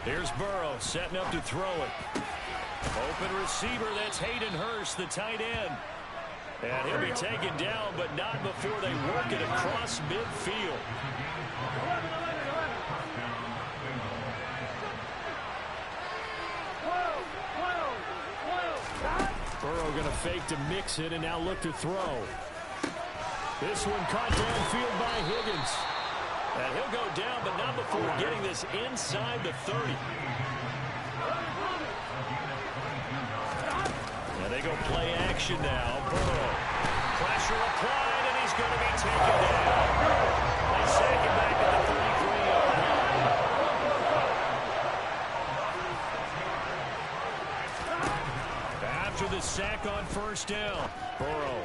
Here's Burrow setting up to throw it. Open receiver, that's Hayden Hurst, the tight end. And he'll be taken down, but not before they work it across midfield. Burrow going to fake to mix it and now look to throw. This one caught downfield by Higgins. And he'll go down, but not before getting this inside the 30. And they go play action now. Burrow. Pressure applied, and he's going to be taken down. They sack him back at the 33-yard line. After the sack on first down, Burrow.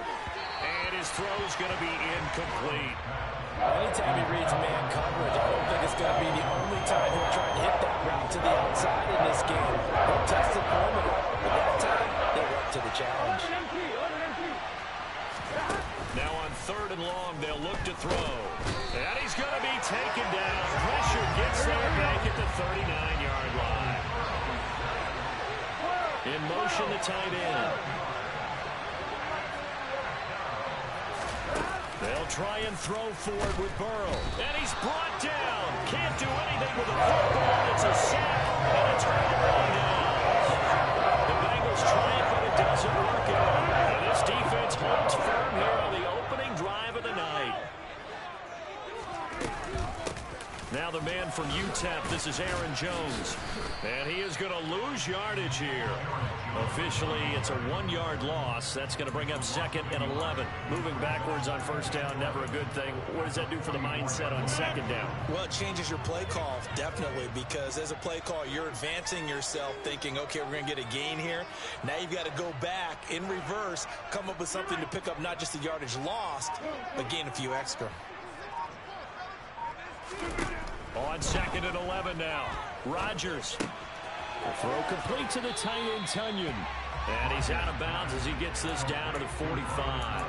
And his throw's going to be incomplete. Anytime he reads man coverage, I don't think it's going to be the only time he'll try and hit that route to the outside in this game. He'll test the perimeter, but that time, they went to the challenge. Now on 3rd and long, they'll look to throw. And he's going to be taken down. Pressure gets there back at the 39-yard line. In motion, the tight end. They'll try and throw for it with Burrow. And he's brought down. Can't do anything with the football. It's a sack and a turnover on downs. The Bengals try it, but it doesn't work out. And this defense holds firm here on the opening drive of the night. Now the man from UTEP, this is Aaron Jones. And he is going to lose yardage here. Officially, it's a 1-yard loss. That's going to bring up 2nd and 11. Moving backwards on first down, never a good thing. What does that do for the mindset on 2nd down? Well, it changes your play call, definitely, because as a play call, you're advancing yourself thinking, okay, we're going to get a gain here. Now you've got to go back in reverse, come up with something to pick up not just the yardage lost, but gain a few extra. On 2nd and 11 now. Rodgers. The throw complete to the tight end, Tunyon. And he's out of bounds as he gets this down to the 45.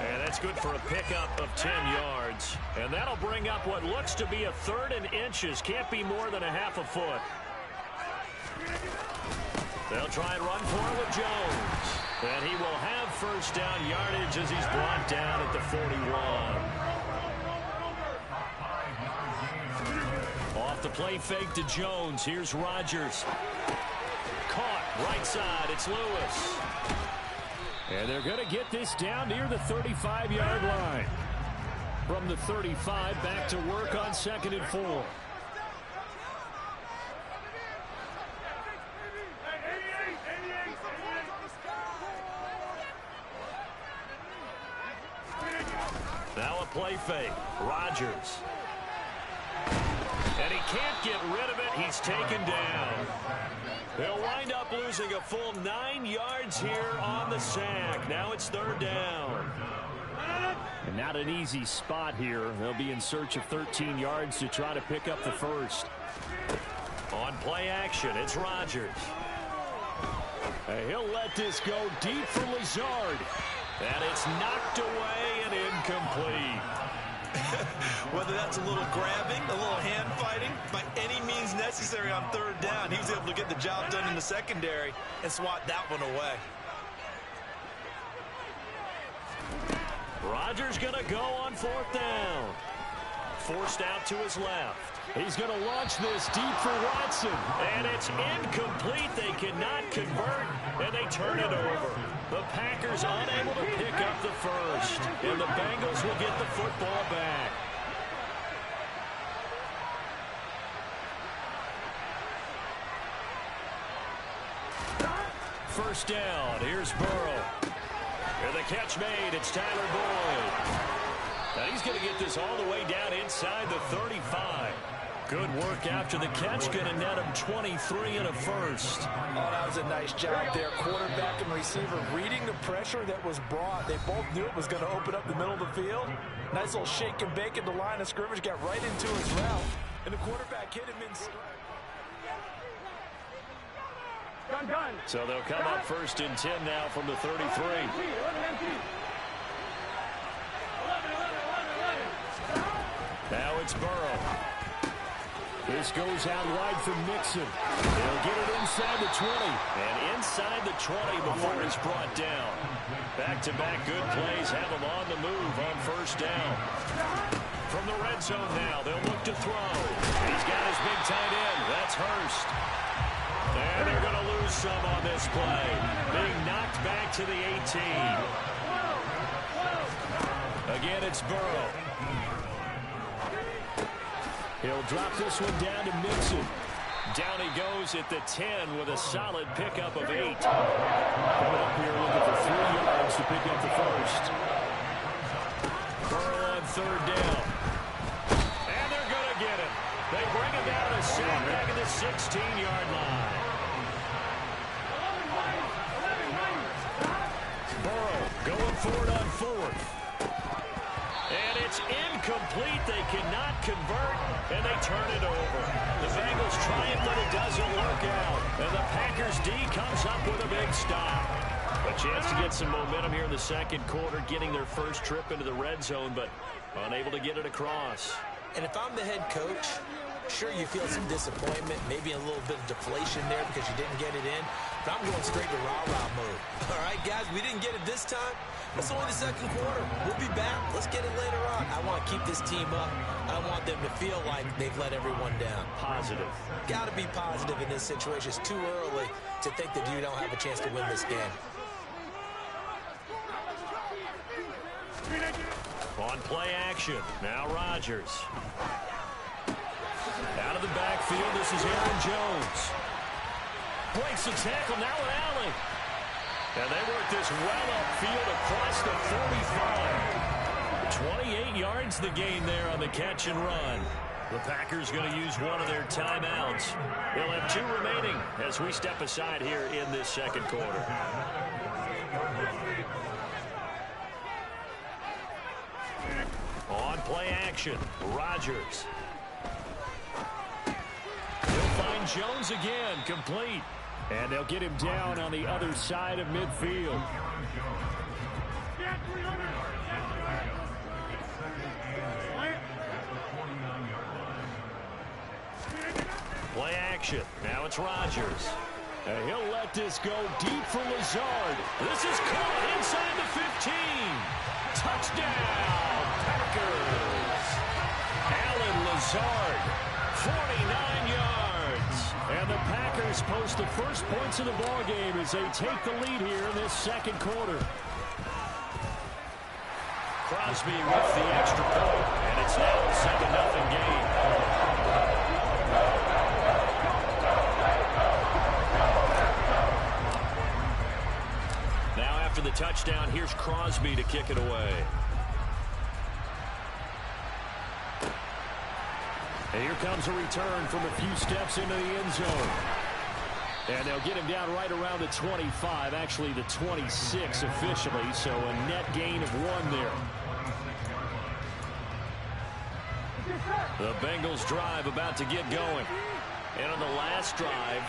And that's good for a pickup of 10 yards. And that'll bring up what looks to be a 3rd and inches. Can't be more than a half a foot. They'll try and run for it with Jones. And he will have first down yardage as he's brought down at the 41. Off the play fake to Jones. Here's Rodgers. Caught right side. It's Lewis. And they're going to get this down near the 35-yard line. From the 35 back to work on 2nd and 4. Now a play fake. Rodgers. And he can't get rid of it. He's taken down. They'll wind up losing a full 9 yards here on the sack. Now it's 3rd down. And not an easy spot here. They'll be in search of 13 yards to try to pick up the first. On play action, it's Rodgers. He'll let this go deep for Lazard. And it's knocked away and incomplete. Whether that's a little grabbing, a little hand fighting, by any means necessary on 3rd down, he was able to get the job done in the secondary and swat that one away. Rodgers going to go on 4th down. Forced out to his left. He's going to launch this deep for Watson. And it's incomplete. They cannot convert, and they turn it over. The Packers unable to pick up the first. And the Bengals will get the football back. First down. Here's Burrow. And the catch made. It's Tyler Boyd. Now he's going to get this all the way down inside the 35. Good work after the catch. Going to net him 23 and a first. Oh, that was a nice job there. Quarterback and receiver reading the pressure that was brought. They both knew it was going to open up the middle of the field. Nice little shake and bake at the line of scrimmage. Got right into his route. And the quarterback hit him in stride. So they'll come up 1st and 10 now from the 33. Now it's Burrow. This goes out wide from Mixon. They'll get it inside the 20. And inside the 20 before it's brought down. Back-to-back good plays have them on the move on 1st down. From the red zone now, they'll look to throw. He's got his big tight end. That's Hurst. And they're going to lose some on this play. Being knocked back to the 18. Again, it's Burrow. He'll drop this one down to Mixon. Down he goes at the 10 with a solid pickup of 8. Coming up here looking for 3 yards to pick up the 1st. Burrow on 3rd down. And they're going to get him. They bring him down to sack back at the 16-yard line. Burrow going forward on 4th. And it's incomplete. They cannot convert, and they turn it over. The Bengals triumph, but it doesn't work out. And the Packers D comes up with a big stop. A chance to get some momentum here in the 2nd quarter, getting their first trip into the red zone, but unable to get it across. And if I'm the head coach, sure, you feel some disappointment, maybe a little bit of deflation there because you didn't get it in. But I'm going straight to rah-rah mode. All right, guys, we didn't get it this time. It's only the 2nd quarter. We'll be back. Let's get it later on. I want to keep this team up. I want them to feel like they've let everyone down. Positive. Got to be positive in this situation. It's too early to think that you don't have a chance to win this game. On play action. Now Rodgers. Out of the backfield, this is Aaron Jones. Breaks the tackle, now with Allen. And they work this well upfield across the 45. 28 yards the gain there on the catch and run. The Packers going to use one of their timeouts. They'll have 2 remaining as we step aside here in this 2nd quarter. On play action, Rodgers. He'll find Jones again, complete. And they'll get him down on the other side of midfield. Play action. Now it's Rodgers. And he'll let this go deep for Lazard. This is caught inside the 15. Touchdown, Packers. Alan Lazard, 49 yards. And the Packers post the first points of the ballgame as they take the lead here in this 2nd quarter. Crosby with the extra point, and it's now a 7-0 game. Now after the touchdown, here's Crosby to kick it away. And here comes a return from a few steps into the end zone. And they'll get him down right around the 25, actually the 26 officially, so a net gain of 1 there. The Bengals drive about to get going. And on the last drive,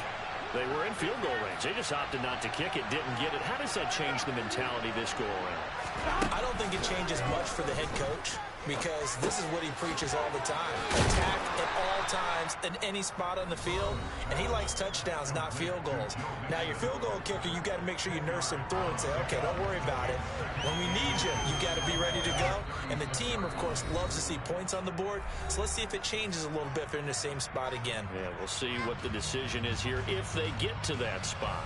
they were in field goal range. They just opted not to kick it, didn't get it. How does that change the mentality this go around? I don't think it changes much for the head coach because this is what he preaches all the time. Attack at all times in any spot on the field, and he likes touchdowns, not field goals. Now, your field goal kicker, you got to make sure you nurse him through and say, okay, don't worry about it. When we need you, you got to be ready to go. And the team, of course, loves to see points on the board, so let's see if it changes a little bit if they're in the same spot again. Yeah, we'll see what the decision is here if they get to that spot.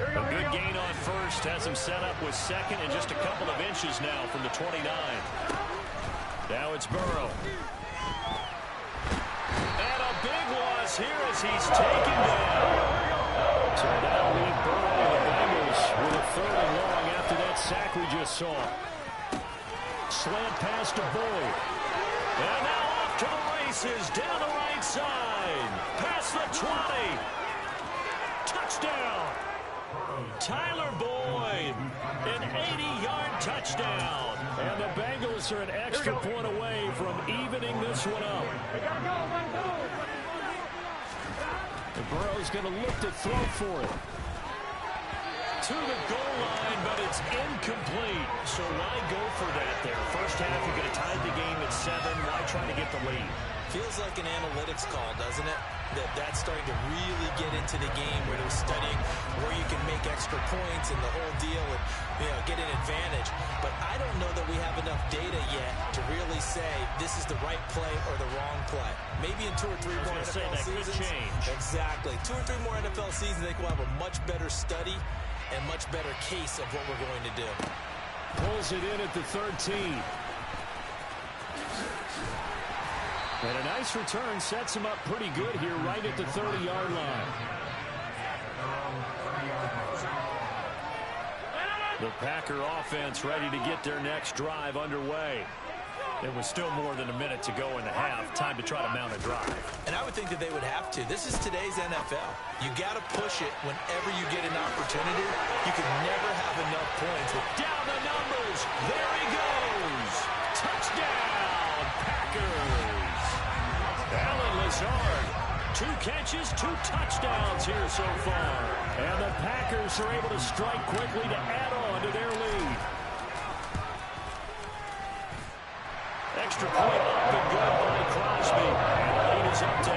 A good gain on first has him set up with 2nd and just a couple of inches now from the 29. Now it's Burrow. And a big loss here as he's taken down. So that'll leave Burrow and the Bengals with a 3rd and long after that sack we just saw. Slant pass to Boyd. And now off to the races down the right side. Past the 20. Touchdown. Tyler Boyd, an 80-yard touchdown. And the Bengals are an extra point away from evening this one up. And Burrow's going to look to throw for it. To the goal line, but it's incomplete. So why go for that there? First half, you're going to tie the game at 7. Why try to get the lead? Feels like an analytics call, doesn't it? That's starting to really get into the game where they're studying where you can make extra points and the whole deal and, get an advantage. But I don't know that we have enough data yet to really say this is the right play or the wrong play. Maybe in 2 or 3 more NFL seasons. Could change. Exactly. 2 or 3 more NFL seasons, I think we'll have a much better study and much better case of what we're going to do. Pulls it in at the 13. And a nice return sets him up pretty good here right at the 30-yard line. The Packer offense ready to get their next drive underway. There was still more than a minute to go in the half. Time to try to mount a drive. And I would think that they would have to. This is today's NFL. You got to push it whenever you get an opportunity. You can never have enough points. Down the numbers. There he goes. Touchdown, Packers. Alan Lazard. 2 catches, 2 touchdowns here so far. And the Packers are able to strike quickly to add on to their lead. Extra point up and good by Crosby. And the lead is up to 8.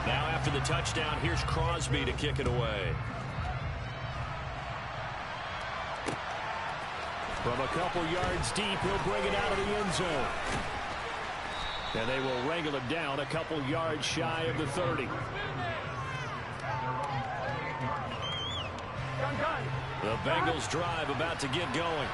Now after the touchdown, here's Crosby to kick it away. From a couple yards deep, he'll bring it out of the end zone. And they will wrangle him down a couple yards shy of the 30. The Bengals drive about to get going.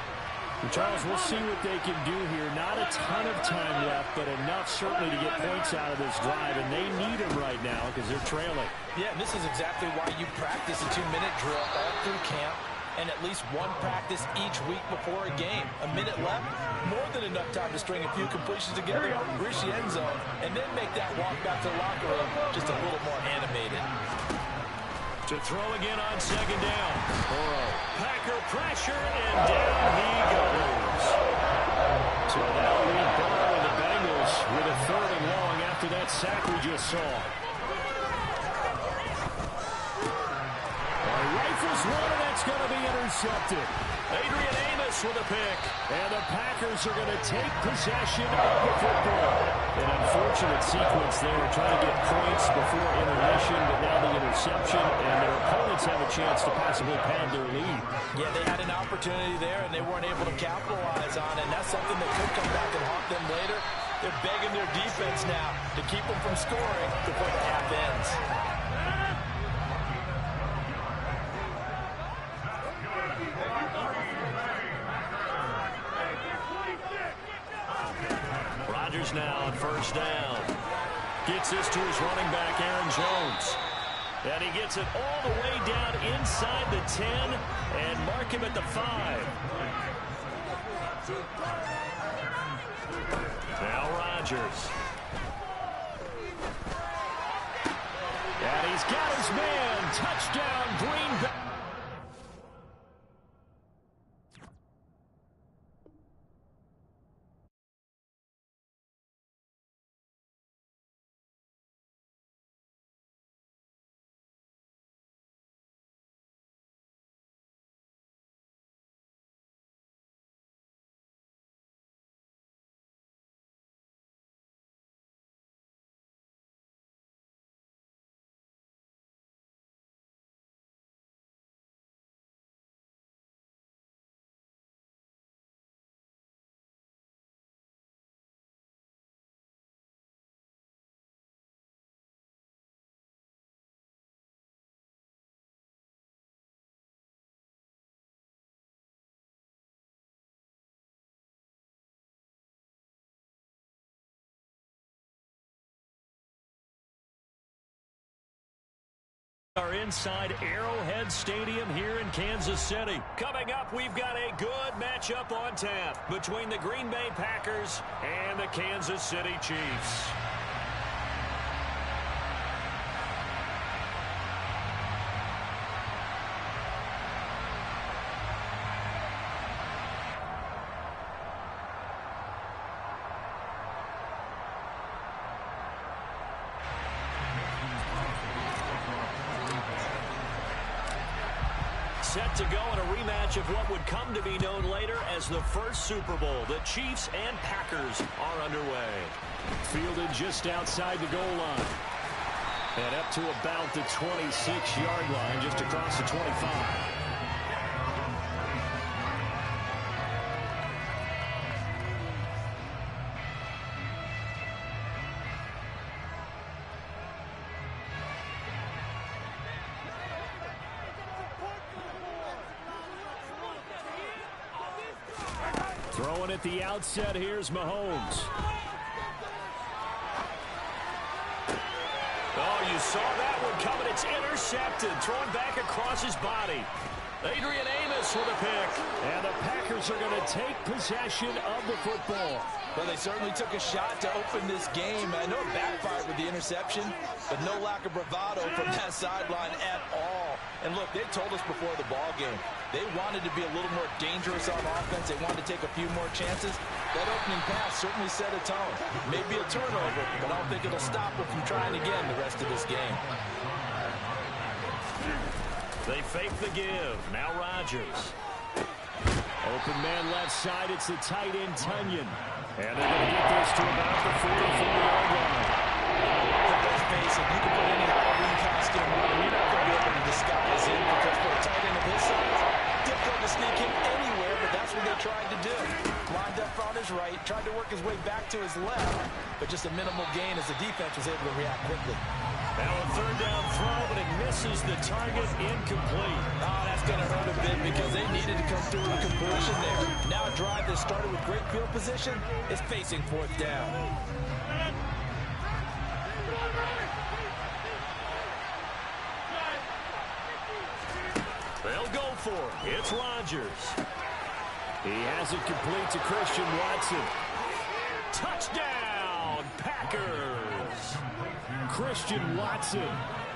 And Charles, we'll see what they can do here. Not a ton of time left, but enough certainly to get points out of this drive. And they need them right now because they're trailing. Yeah, and this is exactly why you practice a 2-minute drill all through camp. And at least 1 practice each week before a game. A minute left, more than enough time to string a few completions together, reach the end zone, and then make that walk back to the locker room just a little more animated. To throw again on 2nd down. Burrow. Packer pressure, and down he goes. So that'll leave Burrow and the Bengals with a 3rd and long after that sack we just saw. Rifles one, and that's going to be intercepted. Adrian Amos with a pick. And the Packers are going to take possession of the football. An unfortunate sequence there, trying to get points before intermission, but now the interception, and their opponents have a chance to possibly pad their lead. Yeah, they had an opportunity there, and they weren't able to capitalize on it. And that's something that could come back and haunt them later. They're begging their defense now to keep them from scoring before the half ends. Rodgers now on 1st down. Gets this to his running back, Aaron Jones. And he gets it all the way down inside the 10 and mark him at the 5. Now Rodgers. And he's got his man. Touchdown, Green Bay. Are inside Arrowhead Stadium here in Kansas City. Coming up, we've got a good matchup on tap between the Green Bay Packers and the Kansas City Chiefs. Set to go in a rematch of what would come to be known later as the first Super Bowl. The Chiefs and Packers are underway. Fielded just outside the goal line. And up to about the 26-yard line, just across the 25. Throwing at the outset, here's Mahomes. Oh, you saw that one coming. It's intercepted. Throwing back across his body. Adrian Amos with a pick. And the Packers are going to take possession of the football. Well, they certainly took a shot to open this game. I know it backfired with the interception, but no lack of bravado from that sideline at all. And look, they told us before the ball game, they wanted to be a little more dangerous on offense. They wanted to take a few more chances. That opening pass certainly set a tone. Maybe a turnover, but I don't think it'll stop them from trying again the rest of this game. They fake the give. Now Rodgers. Open man left side. It's the tight end, Tunyon. And they're going to get this to about the 44-yard line. Let's face it, you can put any Halloween costume on, you're not going to be able to disguise it, because for a tight end of his size, difficult to sneak him anywhere, but that's what they tried to do. Lined up on his right, tried to work his way back to his left, but just a minimal gain as the defense was able to react quickly. Now a third down throw, but it misses the target, incomplete. Oh, that's going to hurt a bit because they needed to come through with a completion there. Now a drive that started with great field position is facing fourth down. They'll go for it. It's Rodgers. He has it complete to Christian Watson. Touchdown, Packers. Christian Watson,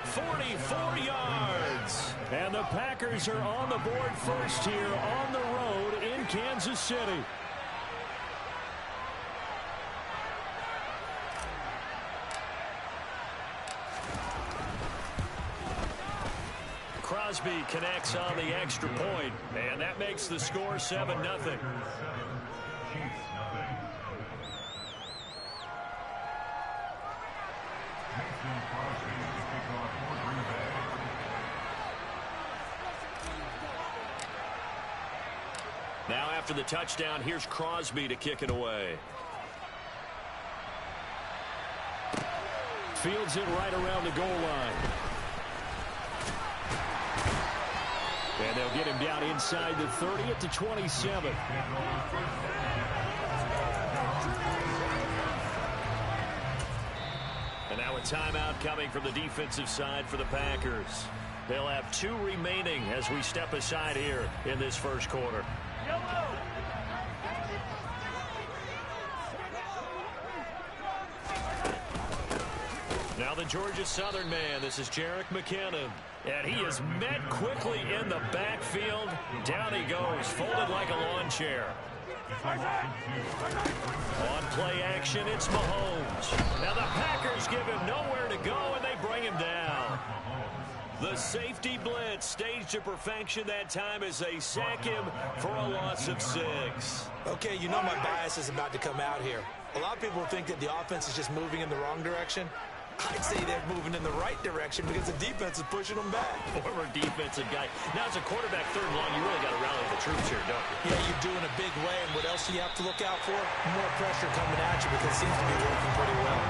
44 yards. And the Packers are on the board first here on the road in Kansas City. Crosby connects on the extra point, and that makes the score 7-0. Now after the touchdown, here's Crosby to kick it away. Fields it right around the goal line. And they'll get him down inside the 30 at the 27. And now a timeout coming from the defensive side for the Packers. They'll have 2 remaining as we step aside here in this first quarter. Now the Georgia Southern man. This is Jerick McKinnon. And he is met quickly in the backfield. Down he goes, folded like a lawn chair. On play action, it's Mahomes. Now the Packers give him nowhere to go, and they bring him down. The safety blitz staged to perfection that time as they sack him for a loss of 6. Okay, you know my bias is about to come out here. A lot of people think that the offense is just moving in the wrong direction. I'd say they're moving in the right direction because the defense is pushing them back. Former defensive guy. Now, as a quarterback, third and long, you really got to rally the troops here, don't you? Yeah, you do in a big way. And what else do you have to look out for? More pressure coming at you because it seems to be working pretty well.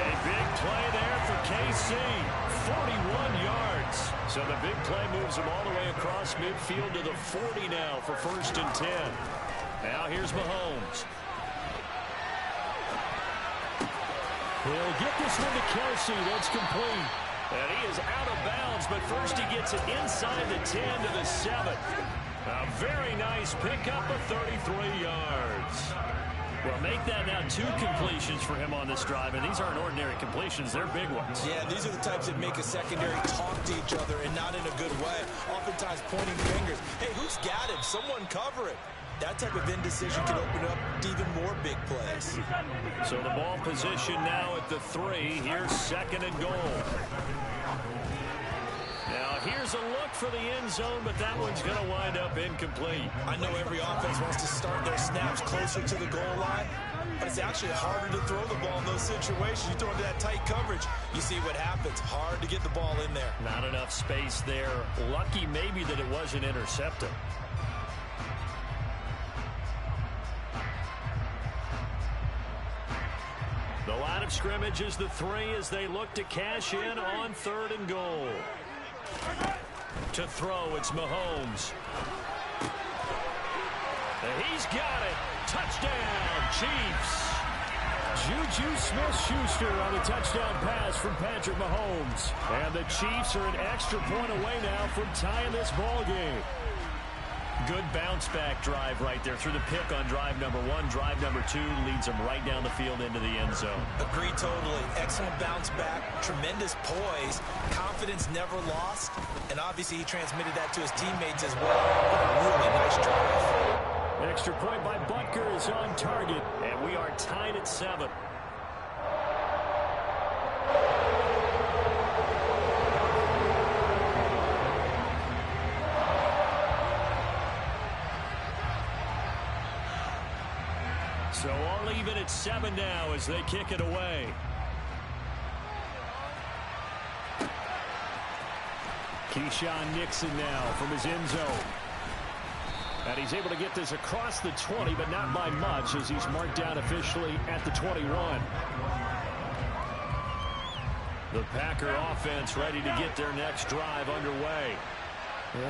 A big play there for KC. 41 yards. So the big play moves him all the way across midfield to the 40 now for 1st and 10. Now here's Mahomes. He'll get this one to Kelsey. That's complete. And he is out of bounds, but first he gets it inside the 10 to the 7. A very nice pickup of 33 yards. Well, make that now 2 completions for him on this drive, and these aren't ordinary completions. They're big ones. Yeah, these are the types that make a secondary talk to each other and not in a good way. Oftentimes pointing fingers. Hey, who's got him? Someone cover it. That type of indecision can open up even more big plays. So the ball position now at the 3. Here's 2nd and goal. Now here's a look for the end zone, but that one's going to wind up incomplete. I know every offense wants to start their snaps closer to the goal line, but it's actually harder to throw the ball in those situations. You throw into that tight coverage, you see what happens. Hard to get the ball in there. Not enough space there. Lucky maybe that it wasn't intercepted. The line of scrimmage is the 3 as they look to cash in on 3rd and goal. To throw, it's Mahomes. He's got it. Touchdown, Chiefs. Juju Smith-Schuster on the touchdown pass from Patrick Mahomes. And the Chiefs are an extra point away now from tying this ball game. Good bounce-back drive right there through the pick on drive number 1. Drive number 2 leads them right down the field into the end zone. Agreed totally. Excellent bounce-back, tremendous poise, confidence never lost, and obviously he transmitted that to his teammates as well. Really nice drive. Extra point by Butker is on target, and we are tied at 7. So all even at 7 now as they kick it away. Keyshawn Nixon now from his end zone. And he's able to get this across the 20, but not by much as he's marked down officially at the 21. The Packer offense ready to get their next drive underway.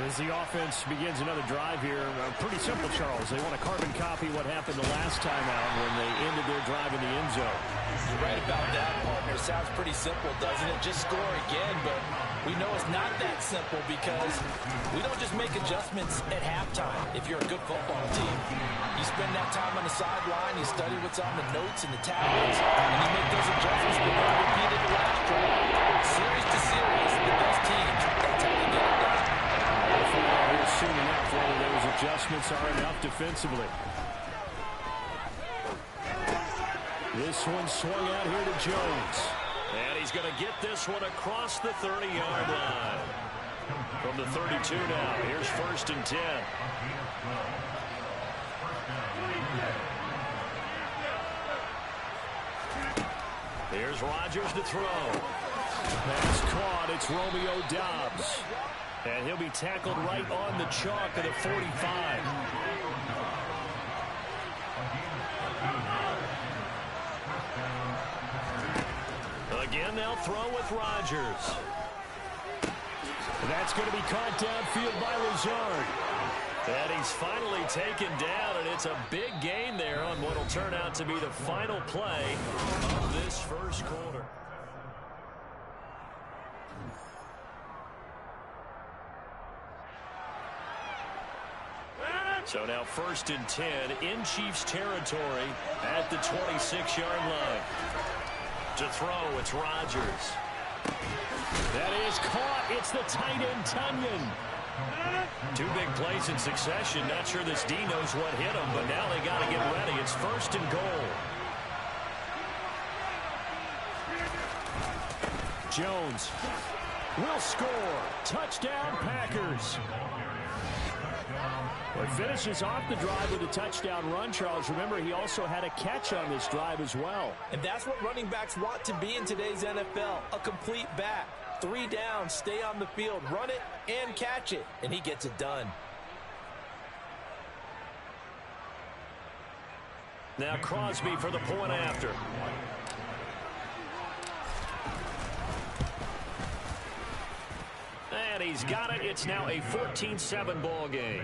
As the offense begins another drive here, pretty simple, Charles. They want to carbon copy what happened the last time out when they ended their drive in the end zone. You're right about that, partner. Sounds pretty simple, doesn't it? Just score again, but we know it's not that simple because we don't just make adjustments at halftime if you're a good football team. You spend that time on the sideline, you study what's on the notes and the tablets, and you make those adjustments that were repeated the last drive. Series to series, the best teams, that's how they get it done. We'll find out here soon enough whether those adjustments are enough defensively. This one swung out here to Jones. And he's going to get this one across the 30-yard line. From the 32 now, here's 1st and 10. Here's Rodgers to throw. Pass caught. It's Romeo Doubs. And he'll be tackled right on the chalk of the 45. Again, they'll throw with Rodgers. That's going to be caught downfield by Lazard. And he's finally taken down, and it's a big gain there on what will turn out to be the final play of this first quarter. So now 1st and 10 in Chiefs territory at the 26-yard line. To throw, it's Rodgers. That is caught. It's the tight end, Tunyon. 2 big plays in succession. Not sure this D knows what hit him, but now they got to get ready. It's 1st and goal. Jones will score. Touchdown, Packers. Well, finishes off the drive with a touchdown run, Charles. Remember, he also had a catch on this drive as well. And that's what running backs want to be in today's NFL, a complete back. 3 down, stay on the field, run it, and catch it. And he gets it done. Now Crosby for the point after. And he's got it. It's now a 14-7 ball game.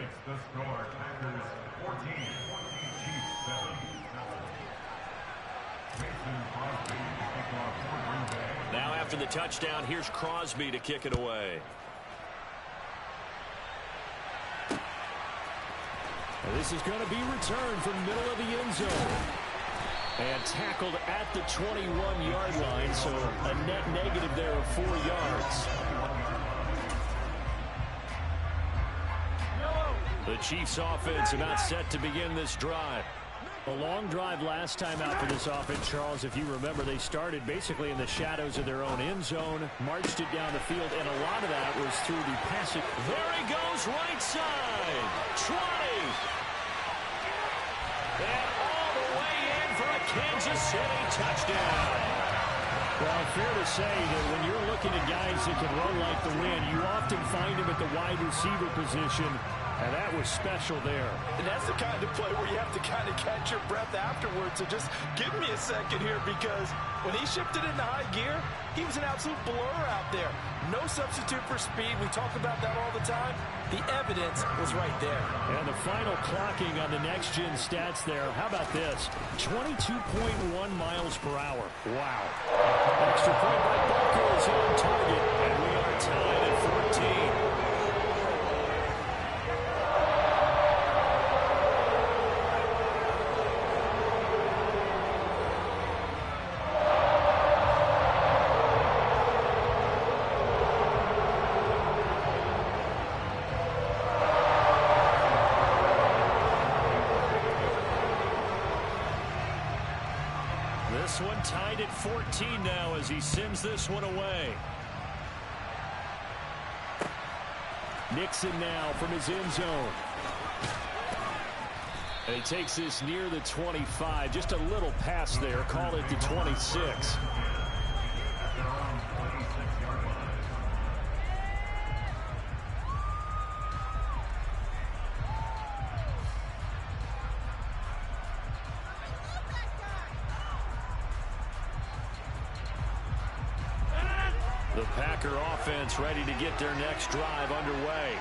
Now after the touchdown, here's Crosby to kick it away. And this is going to be returned from the middle of the end zone. And tackled at the 21-yard line, so a net negative there of 4 yards. The Chiefs offense about set to begin this drive. A long drive last time out for this offense, Charles. If you remember, they started basically in the shadows of their own end zone, marched it down the field, and a lot of that was through the passing. There he goes, right side. 20. And all the way in for a Kansas City touchdown. Well, fair to say that when you're looking at guys that can run like the wind, you often find them at the wide receiver position. And that was special there. And that's the kind of play where you have to kind of catch your breath afterwards. So just give me a second here, because when he shifted into high gear, he was an absolute blur out there. No substitute for speed. We talk about that all the time. The evidence was right there. And the final clocking on the next-gen stats there. How about this? 22.1 miles per hour. Wow. Extra point by Barker is on target. And we are tied at 14. This one tied at 14 now as he sends this one away. Nixon now from his end zone. And he takes this near the 25. Just a little pass there. Call it the 26. The Packer offense ready to get their next drive underway.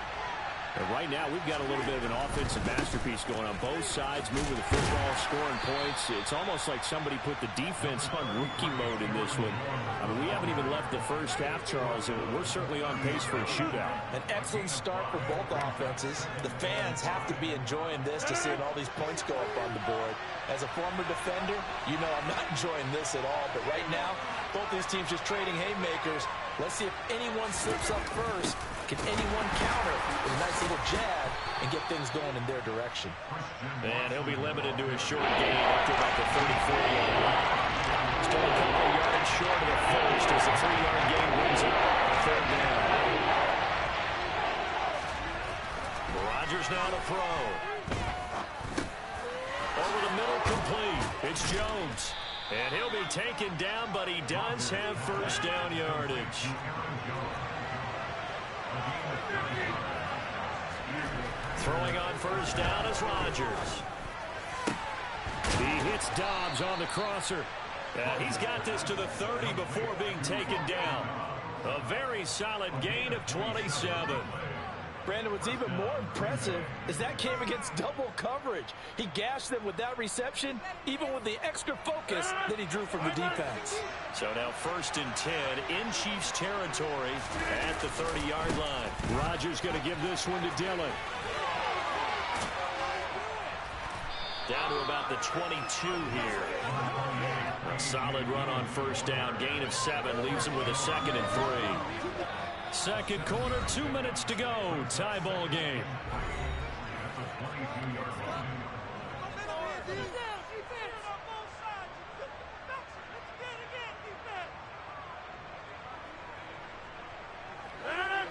And right now, we've got a little bit of an offensive masterpiece going on both sides, moving the football, scoring points. It's almost like somebody put the defense on rookie mode in this one. I mean, we haven't even left the first half, Charles, and we're certainly on pace for a shootout. An excellent start for both offenses. The fans have to be enjoying this to seeing all these points go up on the board. As a former defender, you know I'm not enjoying this at all. But right now, both these teams just trading haymakers. Let's see if anyone slips up first. Can anyone counter with a nice little jab and get things going in their direction? And he'll be limited to a short gain up to about the 34-yard line. Still a couple of yards short of the first as the 3-yard gain wins it. Third down. Rodgers now to throw. Over the middle, complete. It's Jones. And he'll be taken down, but he does have first down yardage. Throwing on first down is Rodgers. He hits Dobbs on the crosser. He's got this to the 30 before being taken down. A very solid gain of 27. Brandon, what's even more impressive is that came against double coverage. He gashed them with that reception, even with the extra focus that he drew from the defense. So now 1st and 10 in Chiefs territory at the 30-yard line. Rodgers going to give this one to Dillon. Down to about the 22 here. A solid run on first down. Gain of 7 leaves him with a 2nd and 3. Second quarter, 2 minutes to go. Tie ball game.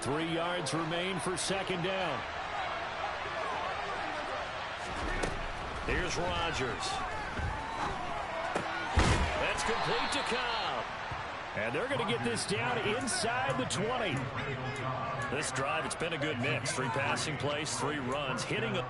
Three yards remain for second down. Here's Rodgers. That's complete to Cobb. And they're going to get this down inside the 20. This drive, it's been a good mix. 3 passing plays, 3 runs, hitting a...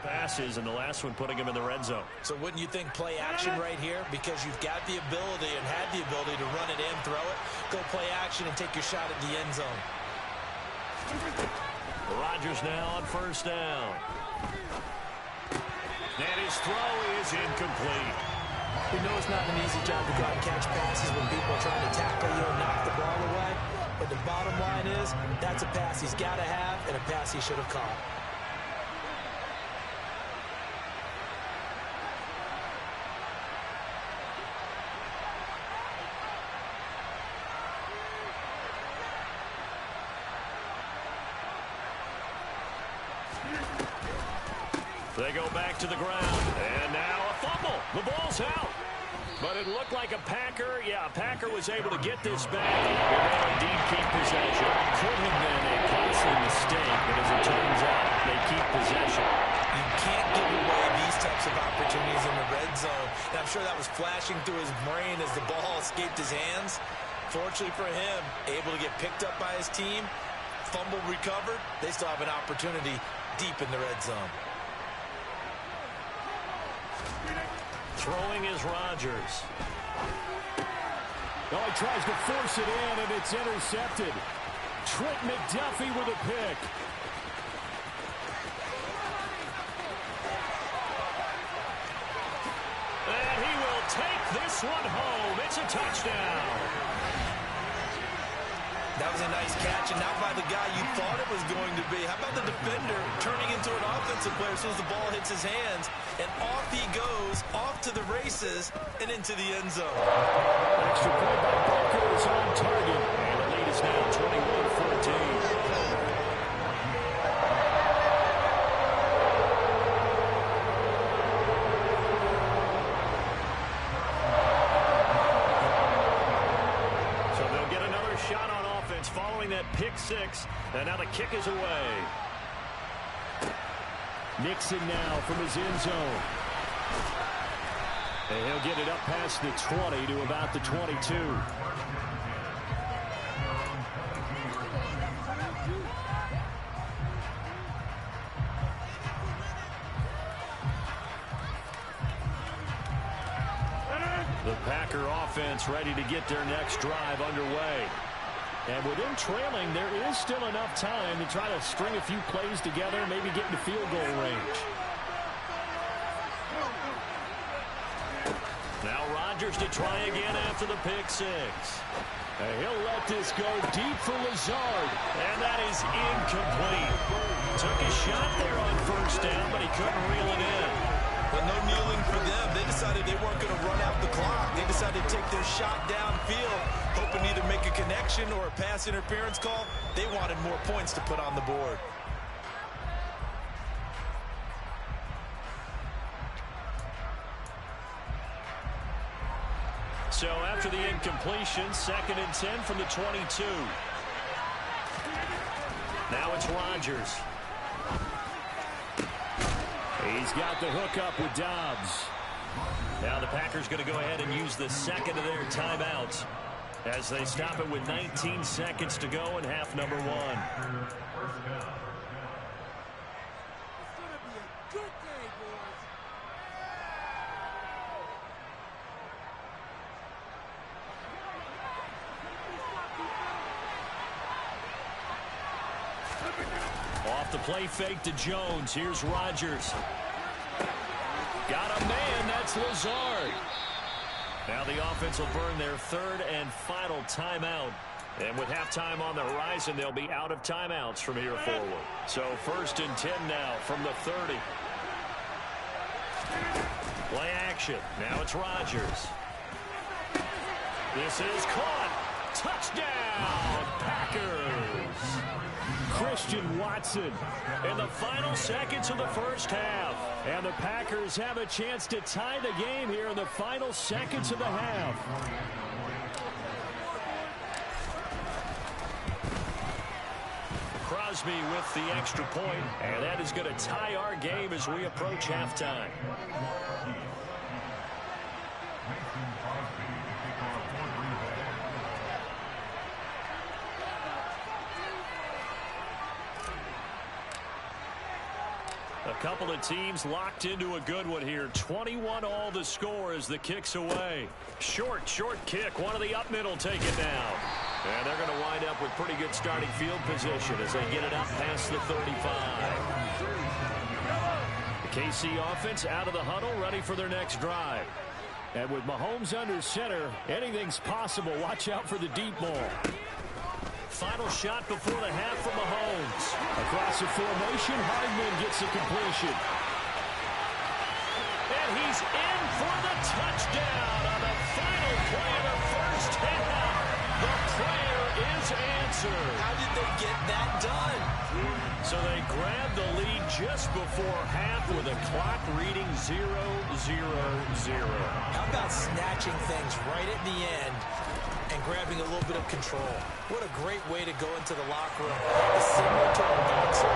passes, and the last one putting him in the red zone. So wouldn't you think play action right here? Because you've got the ability and had the ability to run it in, throw it, go play action, and take your shot at the end zone. Rodgers now on first down. And his throw is incomplete. We know it's not an easy job to go out and catch passes when people are trying to tackle you and knock the ball away. But the bottom line is, that's a pass he's got to have and a pass he should have caught. They go back to the ground, and now a fumble. The ball's out. But it looked like a Packer. Yeah, a Packer was able to get this back and indeed keep possession. Could have been a costly mistake, but as it turns out, they keep possession. You can't give away these types of opportunities in the red zone. And I'm sure that was flashing through his brain as the ball escaped his hands. Fortunately for him, able to get picked up by his team, fumble recovered. They still have an opportunity deep in the red zone. Throwing is Rodgers. Oh, he tries to force it in, and it's intercepted. Trent McDuffie with a pick. And he will take this one home. It's a touchdown. That was a nice catch, and not by the guy you thought it was going to be. How about the defender turning into an offensive player as soon as the ball hits his hands, and off he goes, off to the races, and into the end zone. Extra point by Parker is on target. And the lead is now 21-14. Following that pick six, and now the kick is away. Nixon now from his end zone. And he'll get it up past the 20 to about the 22. The Packer offense ready to get their next drive underway. And with them trailing, there is still enough time to try to string a few plays together, maybe get into field goal range. Now Rodgers to try again after the pick six. And he'll let this go deep for Lazard. And that is incomplete. Took a shot there on first down, but he couldn't reel it in. But no kneeling for them. They decided they weren't going to run out the clock. They decided to take their shot downfield, hoping to either make a connection or a pass interference call. They wanted more points to put on the board. So after the incompletion, 2nd and 10 from the 22. Now it's Rodgers. He's got the hook up with Dobbs. Now the Packers going to go ahead and use the second of their timeouts as they stop it with 19 seconds to go in half number one. Off the play fake to Jones. Here's Rodgers. Got a man. That's Lazard. Now the offense will burn their third and final timeout. And with halftime on the horizon, they'll be out of timeouts from here forward. So 1st and 10 now from the 30. Play action. Now it's Rodgers. This is caught. Touchdown, Packers. Christian Watson in the final seconds of the first half. And the Packers have a chance to tie the game here in the final seconds of the half. Crosby with the extra point, and that is going to tie our game as we approach halftime. A couple of teams locked into a good one here. 21-all the score as the kick's away. Short kick. One of the up middle take it down. And they're going to wind up with pretty good starting field position as they get it up past the 35. The KC offense out of the huddle, ready for their next drive. And with Mahomes under center, anything's possible. Watch out for the deep ball. Final shot before the half from Mahomes. Across the formation, Hardman gets a completion. And he's in for the touchdown on the final play of the first half. The prayer is answered. How did they get that done? So they grabbed the lead just before half with a clock reading 0-0-0. How about snatching things right at the end and grabbing a little bit of control? What a great way to go into the locker room. It's similar to a boxer,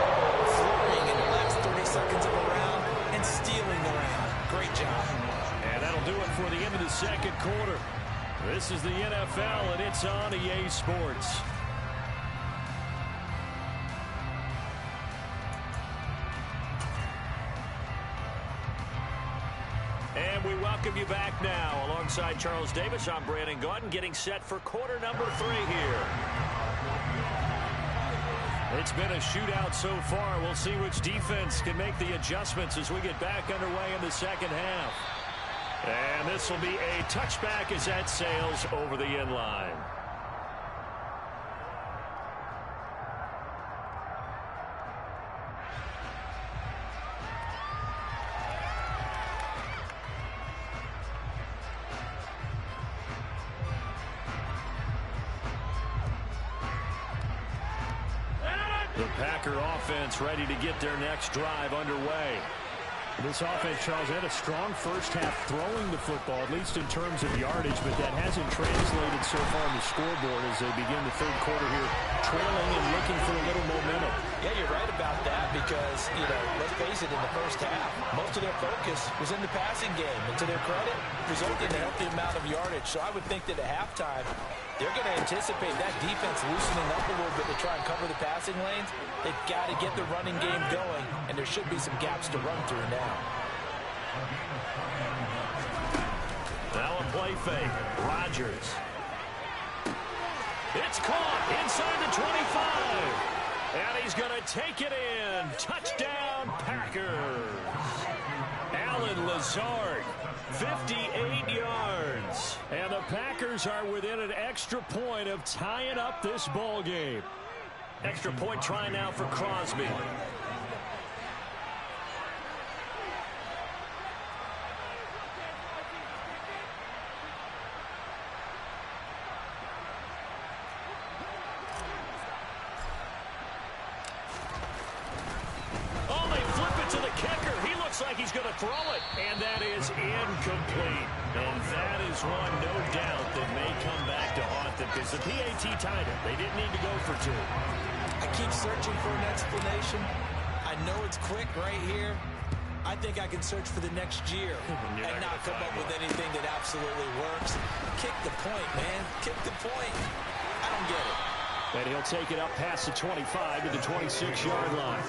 flurrying in the last 30 seconds of a round and stealing the round. Great job. And that'll do it for the end of the second quarter. This is the NFL, and it's on EA Sports. And we welcome you back now. Alongside Charles Davis, I'm Brandon Gaudin, getting set for quarter number 3 here. It's been a shootout so far. We'll see which defense can make the adjustments as we get back underway in the second half. And this will be a touchback as that sails over the end line. The Packer offense ready to get their next drive underway. This offense, Charles, had a strong first half throwing the football, at least in terms of yardage, but that hasn't translated so far on the scoreboard as they begin the third quarter here, trailing and looking for a little momentum. Yeah, you're right about that because, let's face it, in the first half, most of their focus was in the passing game. And to their credit, resulted in a healthy amount of yardage. So I would think that at halftime, they're going to anticipate that defense loosening up a little bit to try and cover the passing lanes. They've got to get the running game going, and there should be some gaps to run through now. Now a play fake. RODGERS. It's caught inside the 25. And he's going to take it in. Touchdown, Packers. Allen Lazard, 58 yards. And the Packers are within an extra point of tying up this ball game. Extra point try now for Crosby. Oh, they flip it to the kicker. He looks like he's going to throw it. And that is incomplete. And that is one, no doubt, that may come back to haunt them because the PAT tied it. They didn't need to go for 2. I keep searching for an explanation. I know it's quick right here. I think I can search for the next year and not come up with anything that absolutely works. Kick the point, man. Kick the point. I don't get it. And he'll take it up past the 25 to the 26-yard line.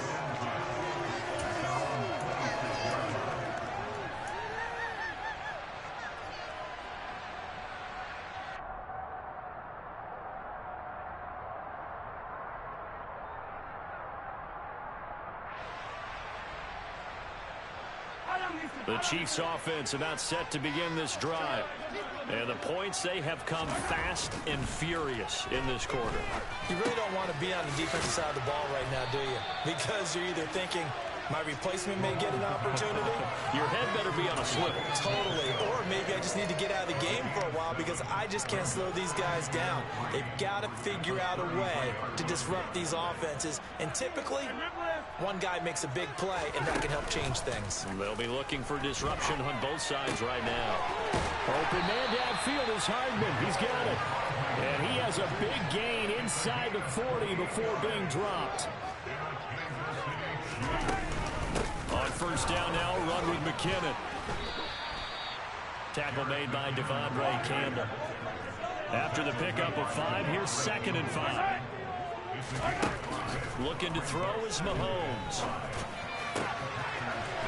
The Chiefs offense about set to begin this drive. And the points, they have come fast and furious in this quarter. You really don't want to be on the defensive side of the ball right now, do you? Because you're either thinking, my replacement may get an opportunity. Your head better be on a swivel. Totally. Or maybe I just need to get out of the game for a while because I just can't slow these guys down. They've got to figure out a way to disrupt these offenses. And typically, one guy makes a big play, and that can help change things. They'll be looking for disruption on both sides right now. Open man downfield is Hardman. He's got it. And he has a big gain inside the 40 before being dropped. On first down now, run with McKinnon. Tackle made by Devondre Campbell. After the pickup of 5, here's 2nd and 5. Looking to throw is Mahomes.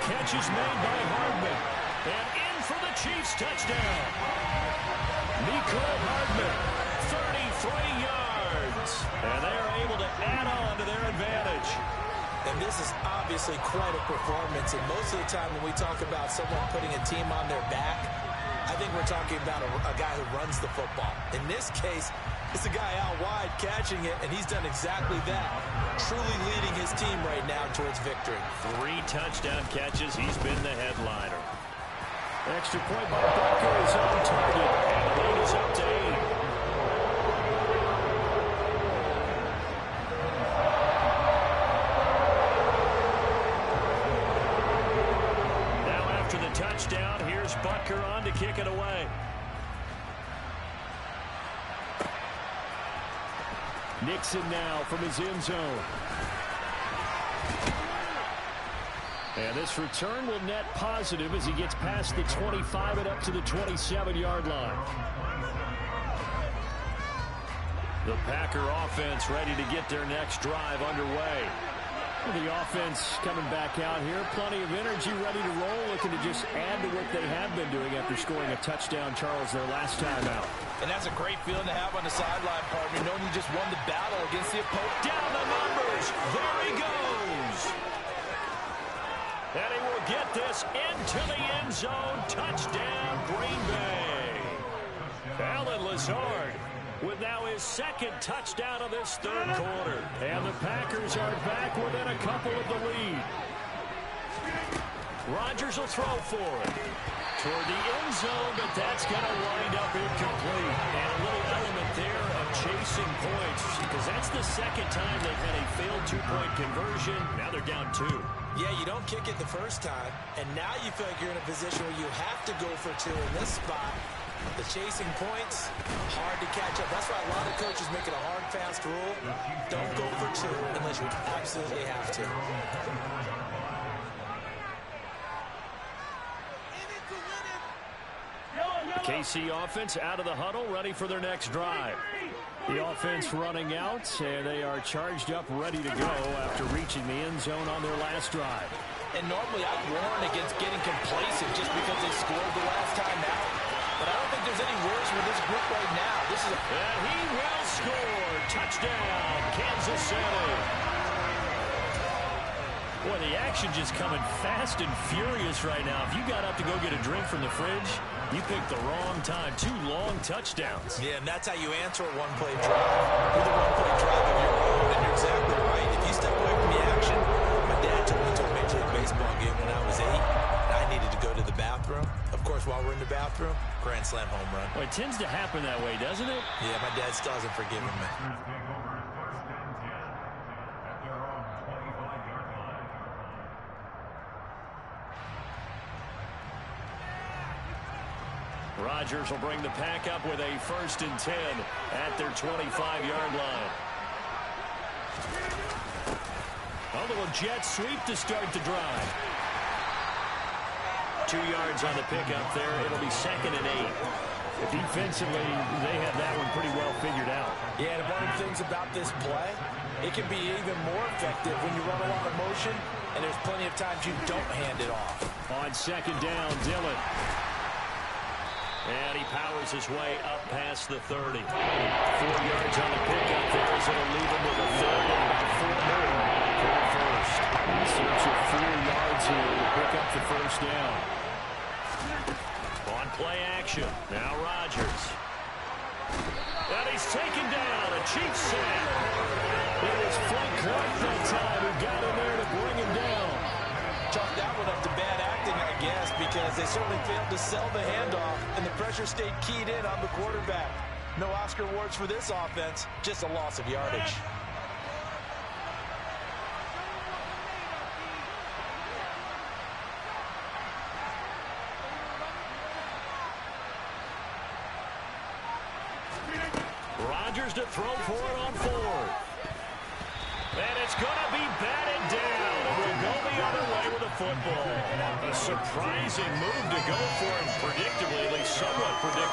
catch is made by Hardman. And in for the Chiefs touchdown. Nicole Hardman, 33 yards. And they are able to add on to their advantage. And this is obviously quite a performance. And most of the time when we talk about someone putting a team on their back, I think we're talking about a guy who runs the football. In this case, it's a guy out wide catching it, and he's done exactly that. Truly leading his team right now towards victory. 3 touchdown catches. He's been the headliner. Extra point by Butker is on target. And the lead is up to 8. Touchdown. Here's Butker on to kick it away. Nixon now from his end zone. And this return will net positive as he gets past the 25 and up to the 27-yard line. The Packer offense ready to get their next drive underway. The offense coming back out here. Plenty of energy, ready to roll, looking to just add to what they have been doing after scoring a touchdown, Charles, their last time out. And that's a great feeling to have on the sideline, partner, knowing you just won the battle against the opponent. Down the numbers. There he goes. And he will get this into the end zone. Touchdown, Green Bay. Alan Lazard with now his second touchdown of this third quarter. And the Packers are back within a couple of the lead. Rodgers will throw for it. Toward the end zone, but that's going to wind up incomplete. And a little element there of chasing points, because that's the second time they've had a failed two-point conversion. Now they're down 2. Yeah, you don't kick it the first time, and now you feel like you're in a position where you have to go for 2 in this spot. The chasing points, hard to catch up. That's why a lot of coaches make it a hard, fast rule. Don't go for 2 unless you absolutely have to. The KC offense out of the huddle, ready for their next drive. The offense running out, and they are charged up, ready to go after reaching the end zone on their last drive. And normally I'd warn against getting complacent just because they scored the last time out. But I don't think there's any worse with this group right now. This is and he will score. Touchdown, Kansas City. Boy, the action just coming fast and furious right now. If you got up to go get a drink from the fridge, you picked the wrong time. 2 long touchdowns. Yeah, and that's how you answer a one-play drive. With a one-play drive of your own, and you're exactly right. If you step away from the action, my dad took me to a Major League Baseball game when I was 8, and I needed to go to the bathroom. Of course, while we're in the bathroom, grand slam home run. Well, it tends to happen that way, doesn't it? Yeah, my dad still hasn't forgiven me. Rodgers will bring the pack up with a 1st and 10 at their 25-yard line. A little jet sweep to start the drive. 2 yards on the pickup there. It'll be 2nd and 8. Defensively, they have that one pretty well figured out. Yeah, and one of the things about this play, it can be even more effective when you run a lot of motion, and there's plenty of times you don't hand it off. On 2nd down, Dillon. And he powers his way up past the 30. 4 yards on the pickup there as it'll leave him with a 3rd and about 4 more for the first. In search of 4 yards here to pick up the 1st down. On play action, now Rodgers. And he's taken down, a Chiefs sack. It was Frank Clark that time who got in there to bring him down. Chalk that one up to bad acting, I guess, because they certainly failed to sell the handoff, and the pressure stayed keyed in on the quarterback. No Oscar awards for this offense, just a loss of yardage. Rodgers to throw for it on 4th. And it's going to be batted down. It will go the other way with the football. A surprising move to go for him, predictably, at least somewhat predictably.